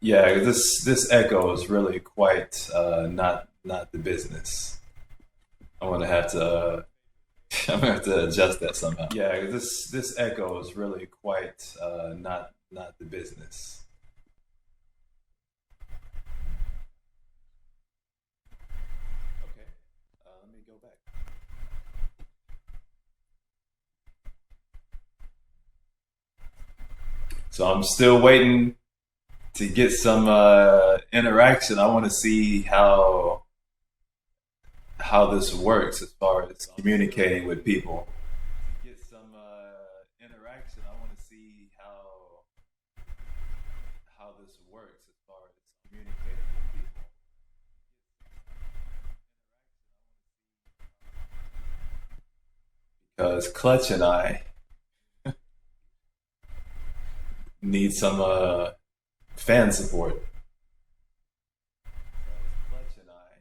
Yeah, this echo is really quite not the business. I'm gonna have to I'm gonna have to adjust that somehow. Yeah, this echo is really quite not the business. Okay, let me go back. So I'm still waiting to get some interaction. I want to see how this works as far as communicating with people. To get some interaction, I want to see how this works as far as communicating with people. Because Clutch and I need some fan support. Clutch and I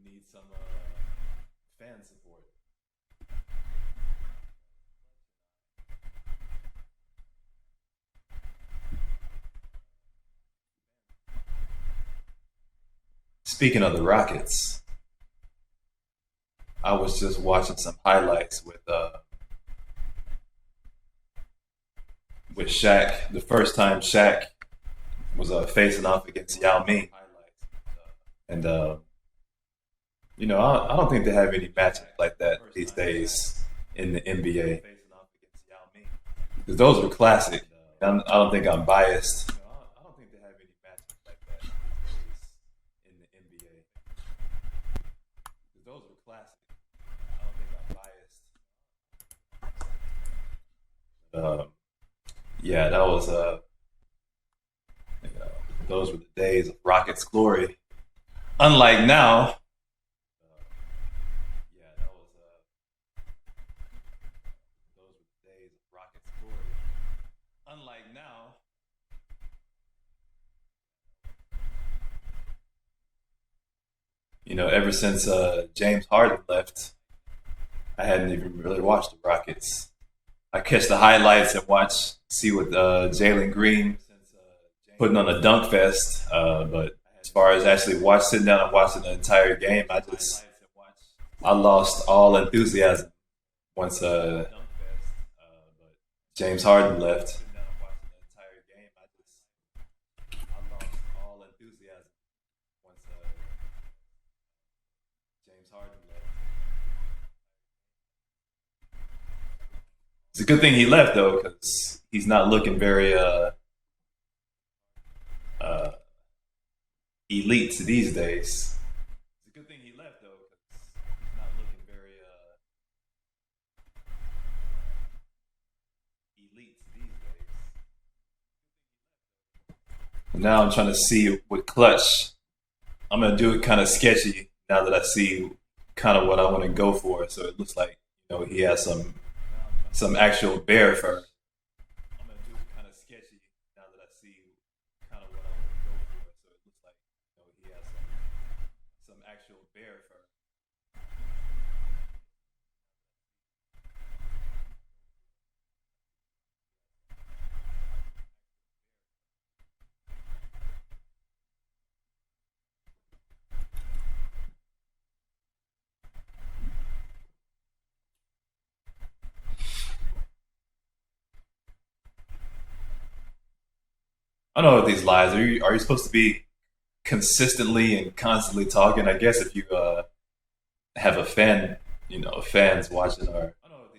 need some fan support. Speaking of the Rockets, I was just watching some highlights with Shaq. The first time Shaq was facing off against Yao Ming, and I don't think they have any matchups like that these days in the NBA. Because those were classic. I don't think I'm biased. I don't think they have any matchups like that these days in the NBA. Because those were classic. I don't think I'm biased. Yeah, that was you know, those were the days of Rockets glory. Unlike now, yeah, that was those were the days of Rockets glory. Unlike now, ever since James Harden left, I hadn't even really watched the Rockets. I catch the highlights and see what Jalen Green putting on a dunk fest. But as far as actually sitting down and watching the entire game, I lost all enthusiasm once James Harden left. It's a good thing he left though, because he's not looking very uh, elite these days. It's a good thing he left though, because he's not looking very elite these days. Now I'm trying to see with Clutch. I'm gonna do it kind of sketchy now that I see kind of what I want to go for. So it looks like he has some actual bear fur. I'm gonna do it kind of sketchy now that I see kind of what I want to go for. So it looks like he has some actual bear fur. I don't know what these lies are. You supposed to be consistently and constantly talking? I guess if you have a fan, fans watching, or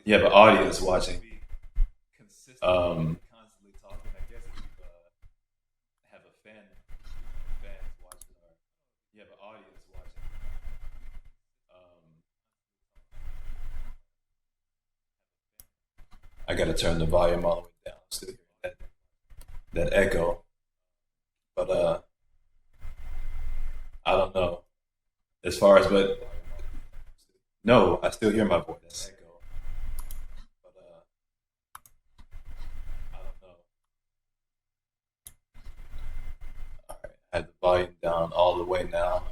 you have an audience watching. Um, have a fans watching, or you have an audience watching. Um, I got to turn the volume all the way down. Still hearing that echo, but I don't know as far as but no, I still hear my voice. But I don't know. All right, I had the volume down all the way now,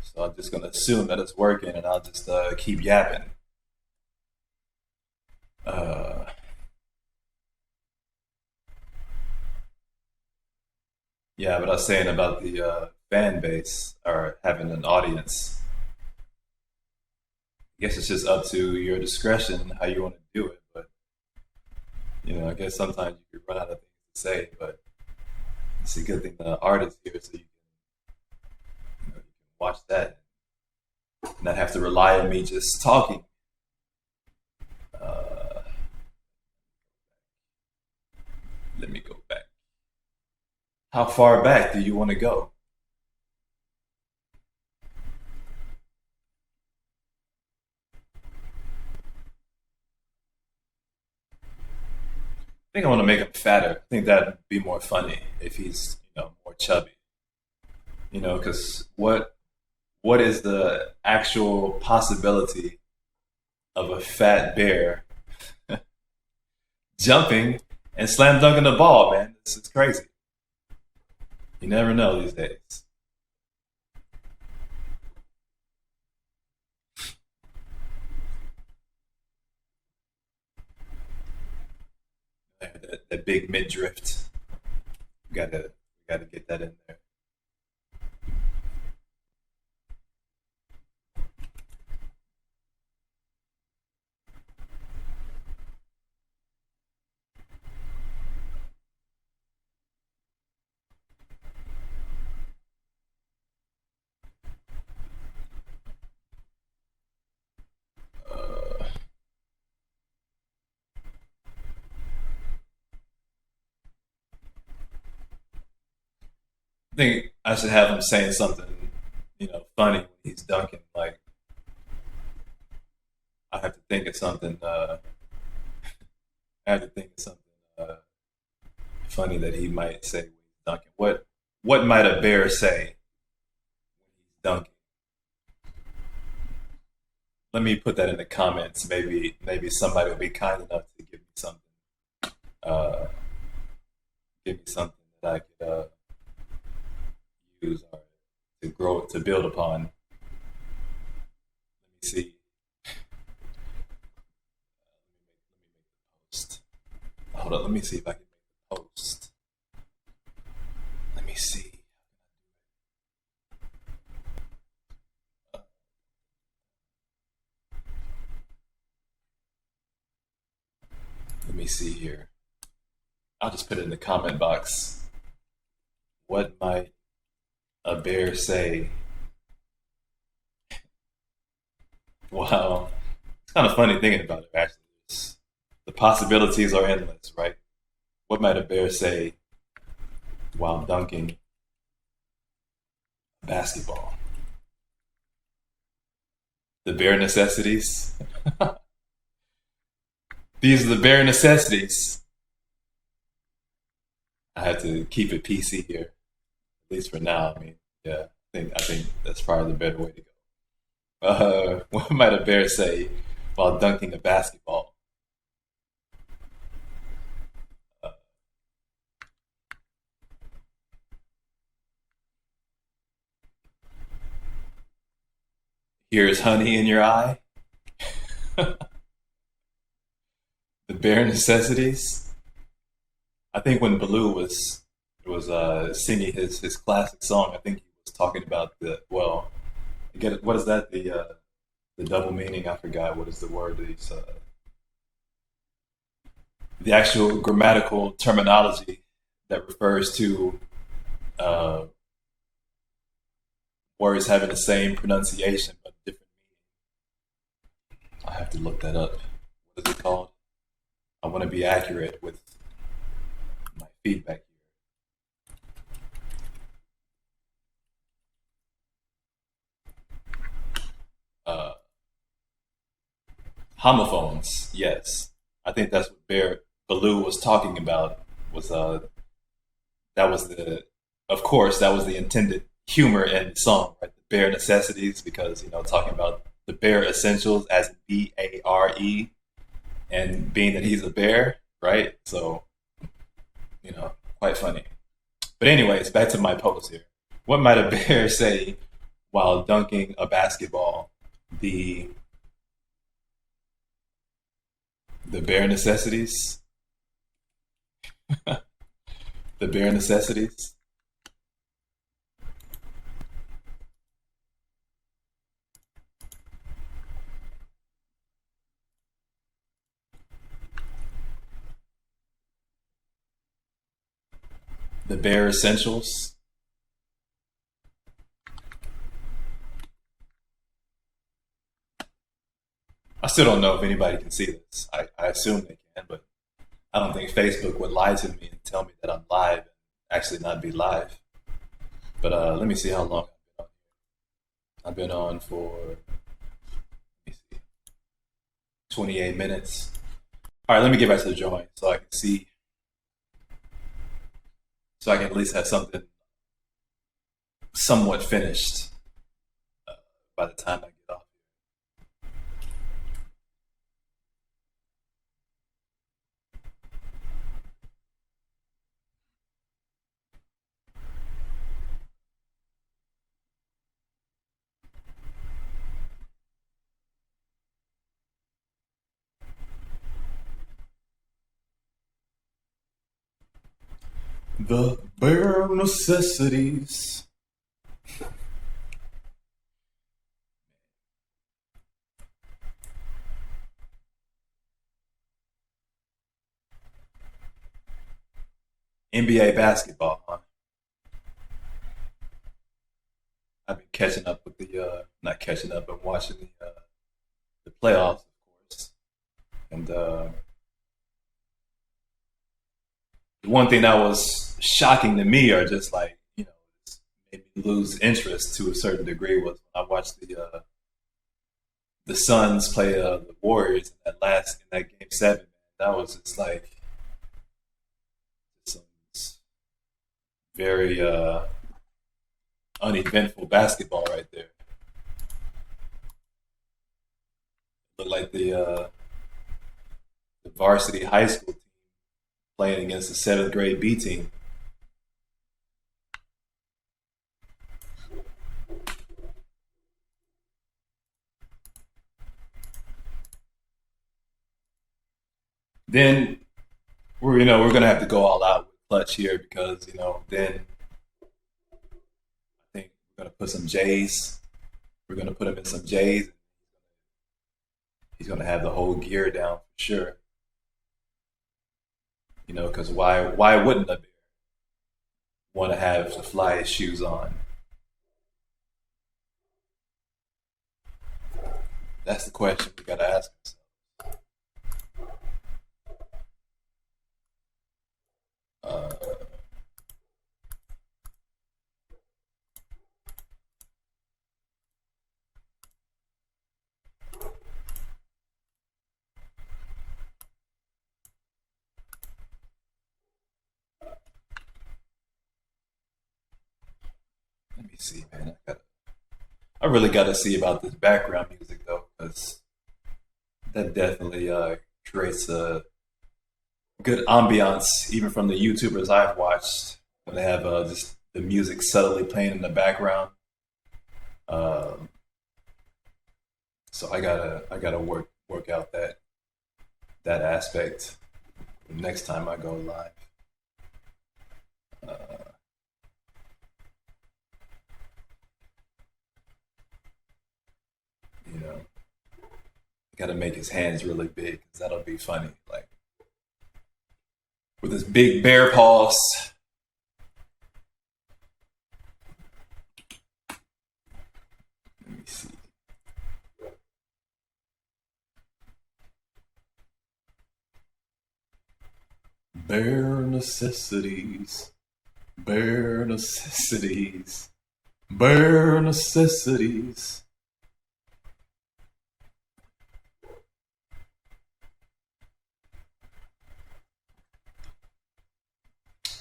so I'm just gonna assume that it's working, and I'll just keep yapping. Uh, Yeah, but I was saying about the fan base or having an audience. I guess it's just up to your discretion how you want to do it. But I guess sometimes you could run out of things to say. But it's a good thing the artist here, so you can watch that and not have to rely on me just talking. Uh, Let me go back. How far back do you want to go? I think I want to make him fatter. I think that'd be more funny if he's more chubby. Because what is the actual possibility of a fat bear jumping and slam dunking the ball, man? This is crazy. You never know these days. That big mid drift. We gotta get that in there. Uh, I think I should have him saying something, funny when he's dunking. Like I have to think of something. I have to think of something funny that he might say when he's dunking. What might a bear say when he's dunking? Let me put that in the comments. Maybe somebody will be kind enough to give me something. Uh, Give me something that I could use or to build upon. Let me see. Post. Hold on. Let me see if I can make the post. Let me see. Let me see here. I'll just put it in the comment box. What might a bear say? Wow. It's kind of funny thinking about it, actually. The possibilities are endless, right? What might a bear say while dunking a basketball? The bare necessities. These are the bare necessities. I have to keep it PC here, at least for now. I mean, yeah, I think that's probably the better way to go. What might a bear say while dunking a basketball? Uh, Here's honey in your eye. The bare necessities. I think when Baloo was singing his classic song, I think he was talking about get it. What is that? The double meaning. I forgot what is the word. The actual grammatical terminology that refers to uh, words having the same pronunciation but different meaning. I have to look that up. What is it called? I want to be accurate with my feedback here. Homophones, yes. I think that's what Bear Baloo was talking about. Was that was the, of course, that was the intended humor in the song, right? The bare necessities, because talking about the bare essentials as BARE, and being that he's a bear, right? So quite funny. But anyways, back to my post here. What might a bear say while dunking a basketball? The the bare necessities. The bare necessities. the bare essentials. I still don't know if anybody can see this. I assume they can, but I don't think Facebook would lie to me and tell me that I'm live and actually not be live. But let me see how long I've been on for. Let me see, 28 minutes. All right, let me get back to the drawing so I can see, so I can at least have something somewhat finished by the time I get off. The bare necessities. NBA basketball, huh? I've been catching up with the, not catching up, but watching the playoffs, of course. And the one thing that was shocking to me, or just like, made me lose interest to a certain degree, was when I watched the Suns play the Warriors in that game 7. That was just like some very uneventful basketball right there. Looked like the varsity high school team playing against the 7th grade B team. Then we're gonna have to go all out with Clutch here, because then I think we're gonna put some J's. We're gonna put him in some J's. He's gonna have the whole gear down for sure. Because why wouldn't a bear want to have the flyest shoes on? That's the question we gotta ask ourselves. Let me see, man. I really got to see about this background music though, because that definitely creates a good ambiance, even from the YouTubers I've watched, when they have just the music subtly playing in the background. Um, so I gotta work out that aspect next time I go live. Uh, you know, got to make his hands really big, because that'll be funny. Like with his big bear paws. Let me see. Bare necessities. Bare necessities. Bare necessities.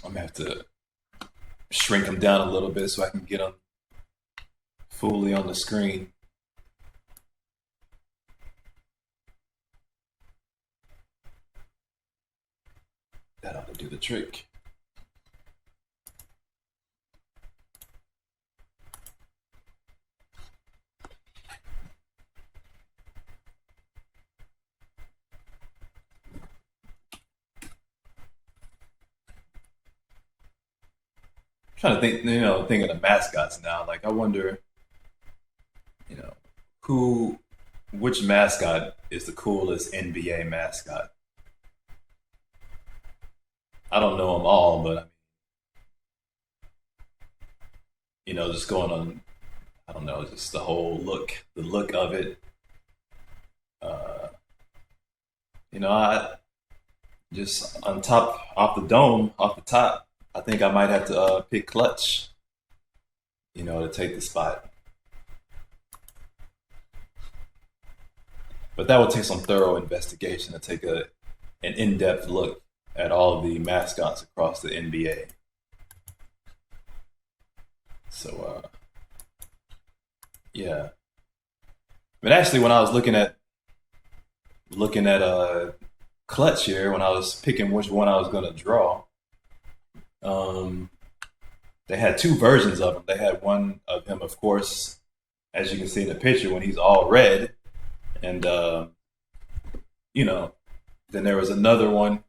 I'm gonna have to shrink them down a little bit so I can get them fully on the screen. That ought to do the trick. Trying to think, think of the mascots now. Like, I wonder, you know, which mascot is the coolest NBA mascot? I don't know them all, but I mean, just going on, I don't know, just the look of it. Uh, I just on top, off the dome, off the top, I think I might have to pick Clutch, to take the spot. But that would take some thorough investigation to take an in-depth look at all of the mascots across the NBA. So, yeah. But actually, when I was looking at Clutch here, when I was picking which one I was going to draw, um, they had two versions of him. They had one of him, of course, as you can see in the picture, when he's all red, and you know, then there was another one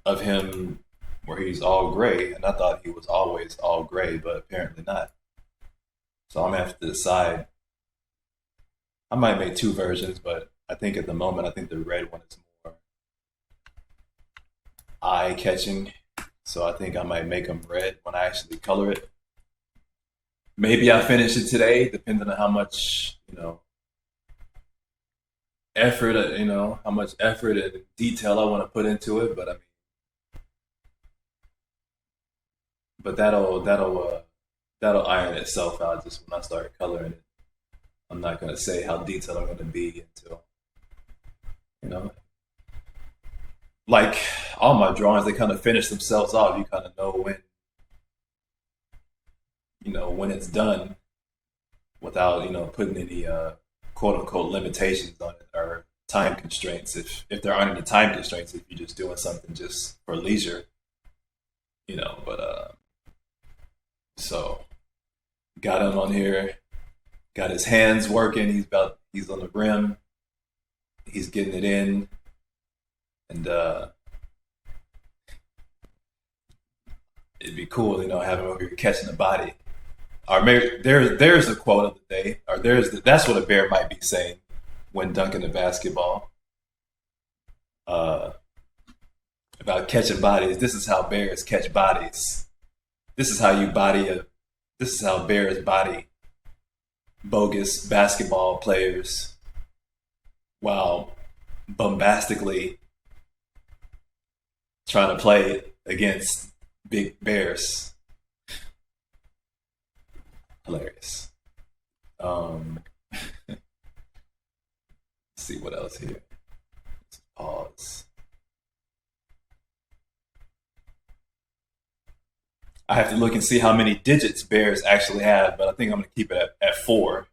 of him where he's all gray, and I thought he was always all gray, but apparently not. So I'm gonna have to decide. I might make two versions, but I think at the moment, I think the red one is more eye catching. So I think I might make them red when I actually color it. Maybe I finish it today, depending on how much, effort, how much effort and detail I want to put into it. But I mean, but that'll iron itself out just when I start coloring it. I'm not gonna say how detailed I'm gonna be until, you know, like all my drawings, they kind of finish themselves off. You kind of know when it's done without, putting any quote unquote limitations on it or time constraints. If there aren't any time constraints, if you're just doing something just for leisure, but so got him on here, got his hands working. He's on the rim. He's getting it in, and it'd be cool, have him over here catching the body. Or maybe there's the quote of the day, or that's what a bear might be saying when dunking the basketball, uh, about catching bodies. This is how bears catch bodies. This is how you body a. This is how bears body bogus basketball players while bombastically trying to play against big bears. Hilarious. Let's see what else here. Let's pause. I have to look and see how many digits bears actually have, but I think I'm going to keep it at 4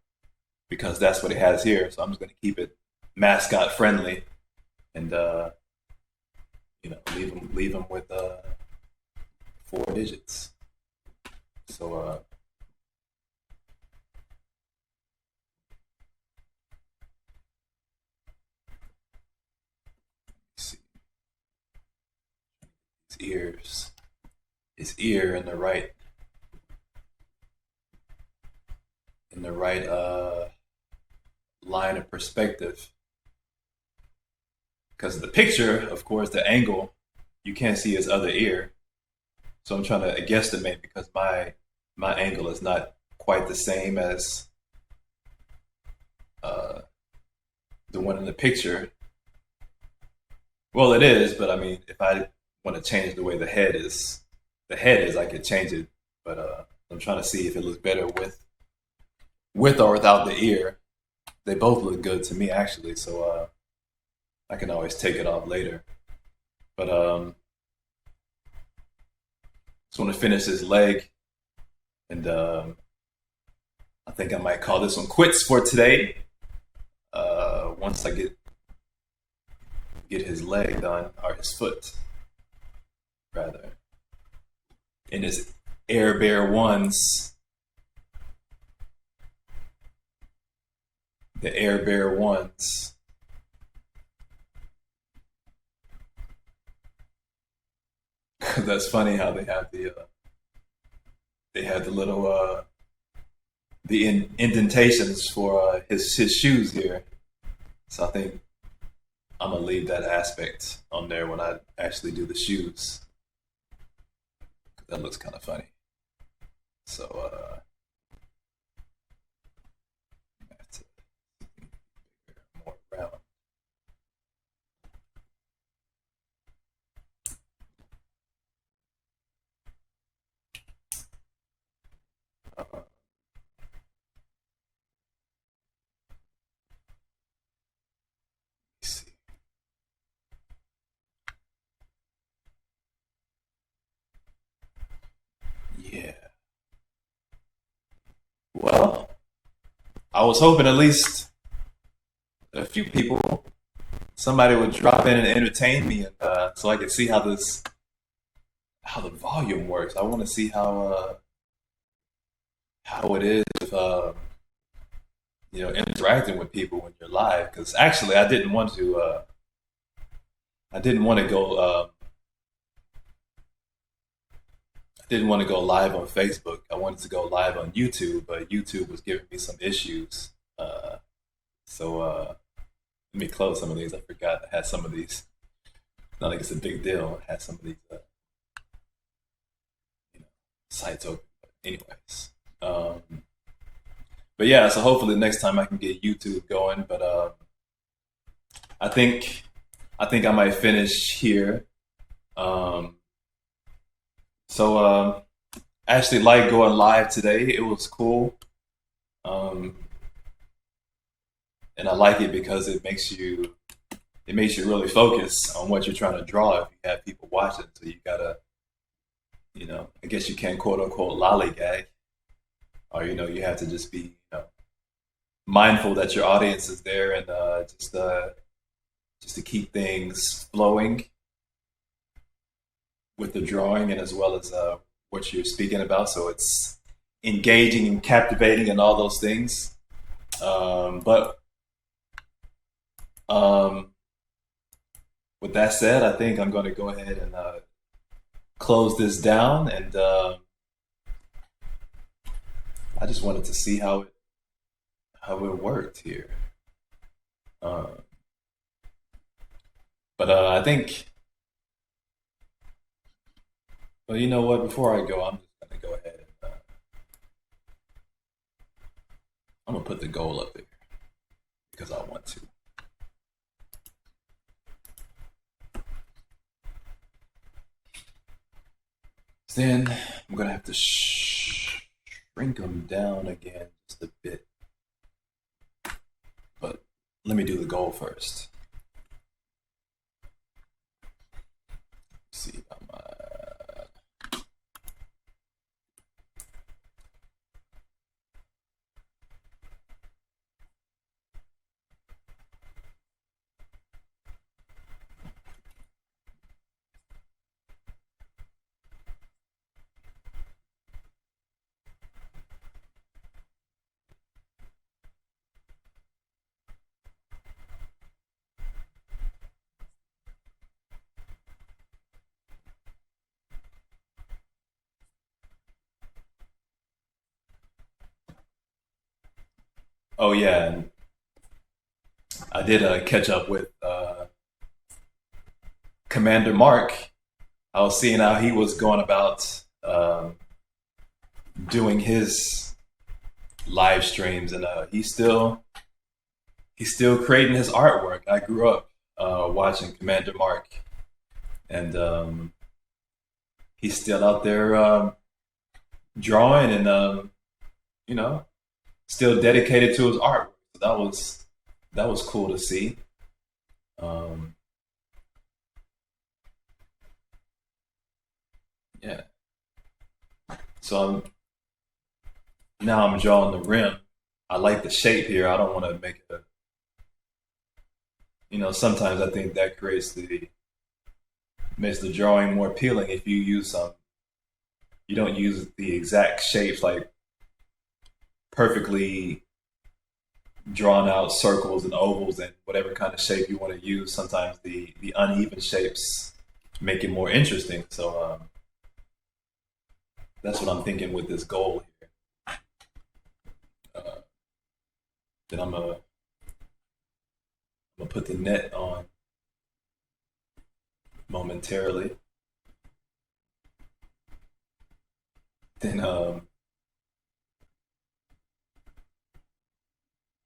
because that's what it has here. So I'm just going to keep it mascot friendly and leave them with 4 digits. So let's see his ears. His ear in the right line of perspective, because the picture, of course, the angle, you can't see his other ear. So I'm trying to guesstimate because my angle is not quite the same as uh, the one in the picture. Well, it is, but I mean, if I want to change the way the head is, I could change it. But I'm trying to see if it looks better with or without the ear. They both look good to me, actually. So I can always take it off later. But just want to finish this leg, and I think I might call this one quits for today. Once I get his leg done, or his foot, rather, in his Air Bear ones, the Air Bear ones. That's funny how they have the little indentations for his shoes here. So I think I'm gonna leave that aspect on there when I actually do the shoes. That looks kind of funny. So that's more round. Uh, let's see. Yeah. Well, I was hoping at least a few people, somebody would drop in and entertain me, and so I could see how the volume works. I want to see how it is with interacting with people when you're live. Because actually, I didn't want to go I didn't want to go live on Facebook. I wanted to go live on YouTube, but YouTube was giving me some issues. Uh, so let me close some of these. I forgot I had some of these. Not like it's a big deal. I had some of these you know, sites open. But anyways, but yeah. So hopefully next time I can get YouTube going. But I think I might finish here. Um, so I actually like going live today. It was cool. Um, and I like it because it makes you really focus on what you're trying to draw if you have people watching. So you gotta, I guess you can't quote unquote lollygag, or you have to just be, mindful that your audience is there, and just to keep things flowing with the drawing, and as well as what you're speaking about, so it's engaging and captivating and all those things. But um, with that said, I think I'm going to go ahead and close this down, and I just wanted to see how it worked here. Uh, but I think, well, you know what? Before I go, I'm just going to go ahead and I'm going to put the goal up there because I want to. Then I'm going to have to shrink them down again just a bit. But let me do the goal first. Let's see. Oh yeah, and I did catch up with Commander Mark. I was seeing how he was going about doing his live streams, and he's still creating his artwork. I grew up watching Commander Mark, and he's still out there drawing, and you know, still dedicated to his art. So that was cool to see. Um, yeah. So now I'm drawing the rim. I like the shape here. I don't want to make it sometimes I think that makes the drawing more appealing if you use you don't use the exact shapes, like perfectly drawn out circles and ovals and whatever kind of shape you want to use. Sometimes the uneven shapes make it more interesting. So that's what I'm thinking with this goal here. Uh, then I'm gonna put the net on momentarily. Then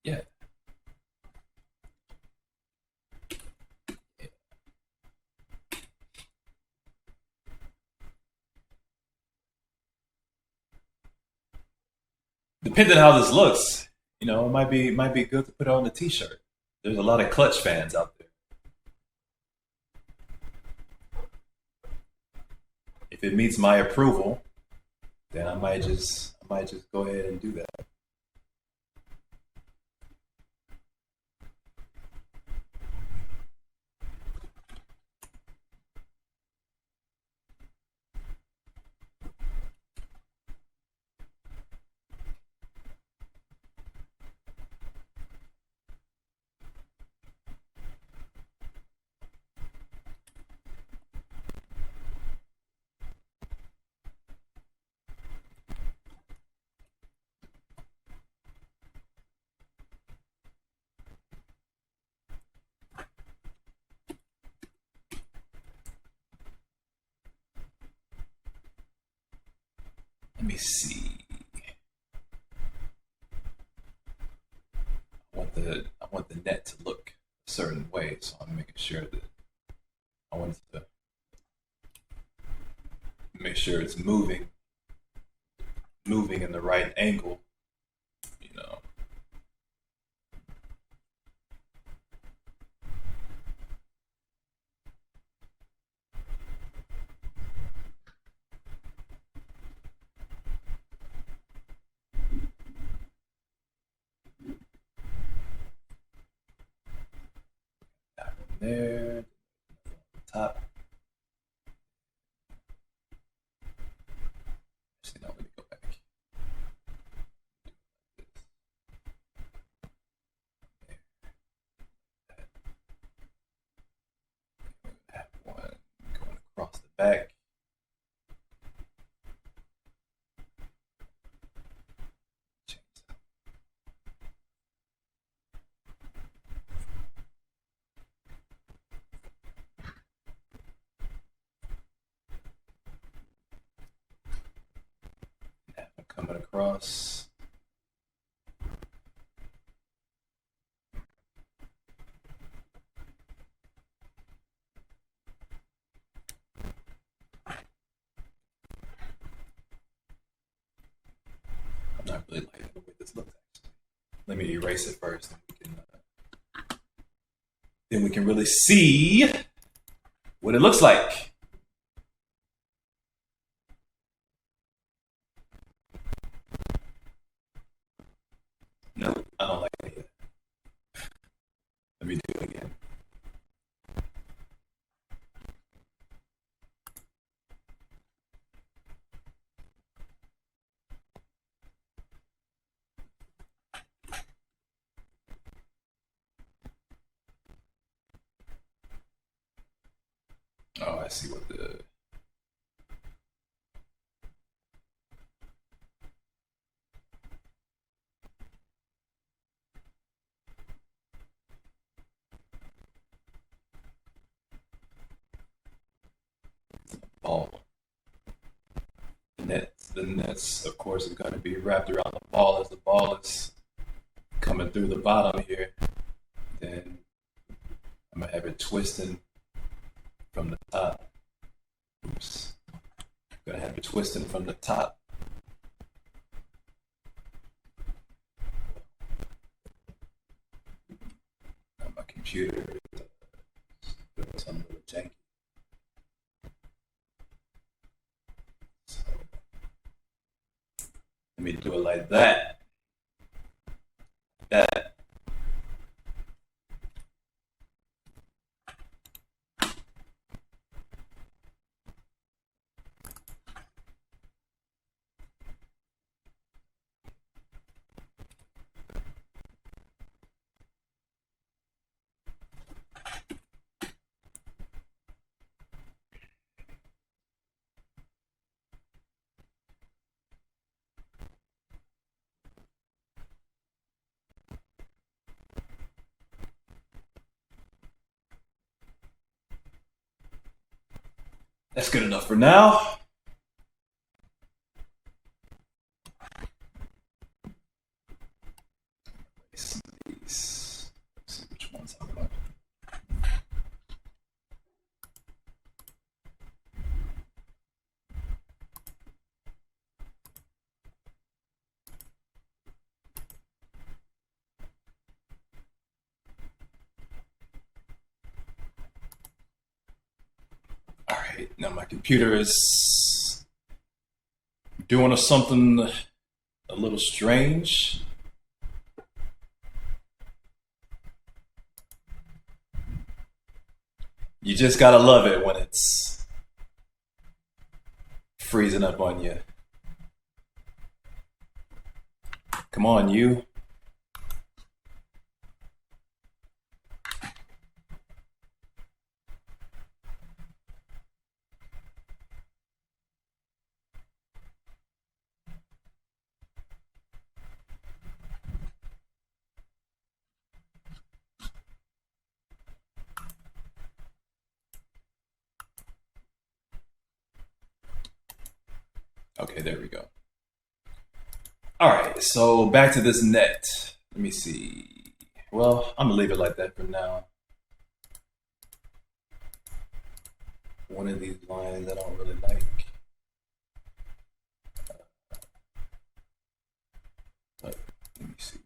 Yeah. Depending on how this looks, it might be good to put on the T-shirt. There's a lot of Clutch fans out there. If it meets my approval, then I might just go ahead and do that. Let me see. I want the net to look a certain way, so I'm making sure that I want to make sure it's moving in the right angle. You know. That one there, top. Actually, no, let me go back. Have one going across the back. Have one coming across. I'm not really liking the way this looks. Actually, let me erase it first, and then we can really see what it looks like. No, I don't like it either. Let me do it again. Oh, I see what the ball. The nets, of course, is going to be wrapped around the ball as the ball is coming through the bottom here. Then I'm gonna have it twisting from the top. Oops. I'm gonna have it twisting from the top. Now my computer is a little janky. So let me do it like that. That. That's good enough for now. right, now my computer is doing something a little strange. You just gotta love it when it's freezing up on you. Come on, you. Okay, there we go. All right, so back to this net. Let me see. Well, I'm gonna leave it like that for now. One of these lines I don't really like. But let me see.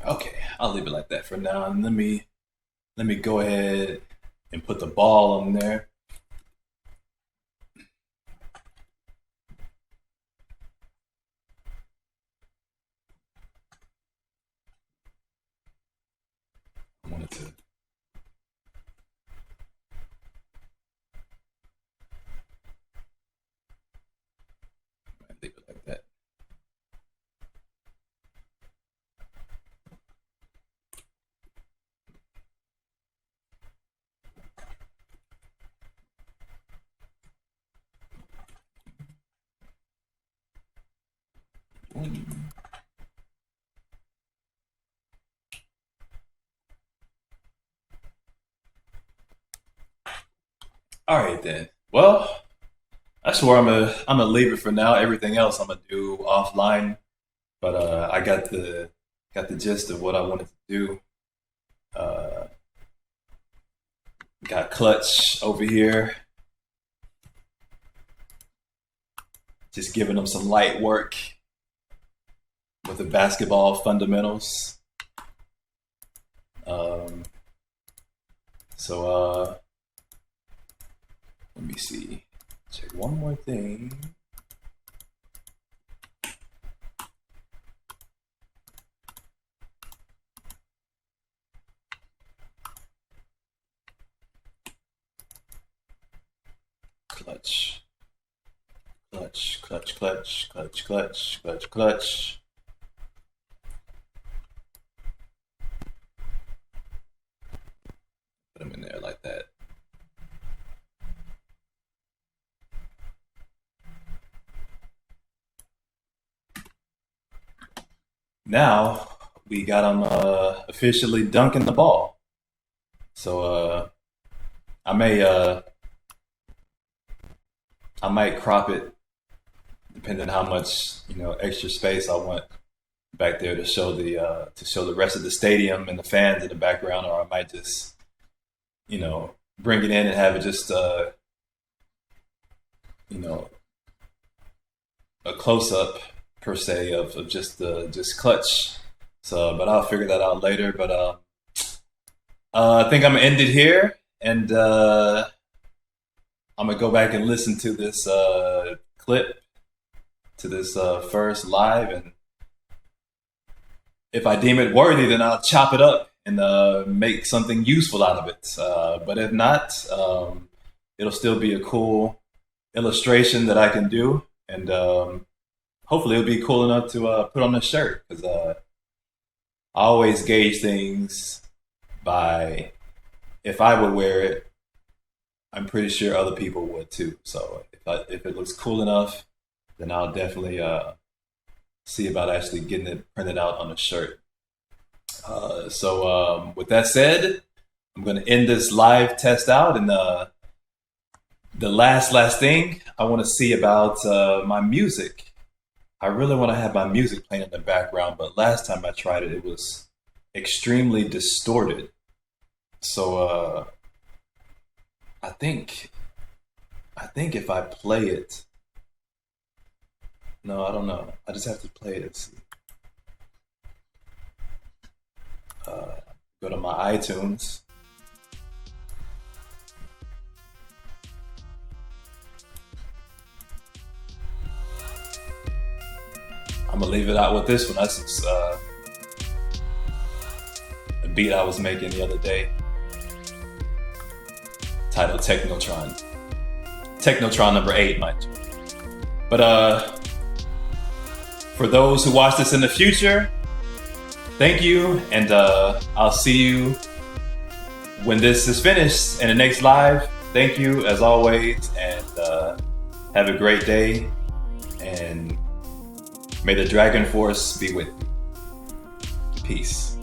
Okay, I'll leave it like that for now. And let me go ahead and put the ball on there. I wanted to leave it like that. All right then. Well, that's where I'm gonna leave it for now. Everything else I'm gonna do offline. But I got the gist of what I wanted to do. Uh, got Clutch over here, just giving them some light work with the basketball fundamentals. So let me see. Check one more thing. Clutch. Clutch, clutch, clutch, clutch, clutch, clutch, clutch. Put them in there like that. Now we got them officially dunking the ball. So I might crop it depending on how much extra space I want back there to show the rest of the stadium and the fans in the background, or I might just bring it in and have it just a close up per se of just Clutch. So, but I'll figure that out later. But I think I'm gonna end it here, and I'm gonna go back and listen to this clip, to this first live, and if I deem it worthy, then I'll chop it up and make something useful out of it. But if not, it'll still be a cool illustration that I can do, and hopefully it'll be cool enough to put on a shirt, because I always gauge things by if I would wear it, I'm pretty sure other people would too. So if it looks cool enough, then I'll definitely see about actually getting it printed out on a shirt. So with that said, I'm going to end this live test out, and the last thing I want to see about my music. I really want to have my music playing in the background, but last time I tried it, it was extremely distorted. So I think if I play it, no, I don't know. I just have to play it and see. Go to my iTunes. I'm gonna leave it out with this one. That's just, a beat I was making the other day, titled Technotron. Technotron number 8, mind you. But for those who watch this in the future, thank you, and I'll see you when this is finished in the next live. Thank you as always, and have a great day, and may the Dragon Force be with you. Peace.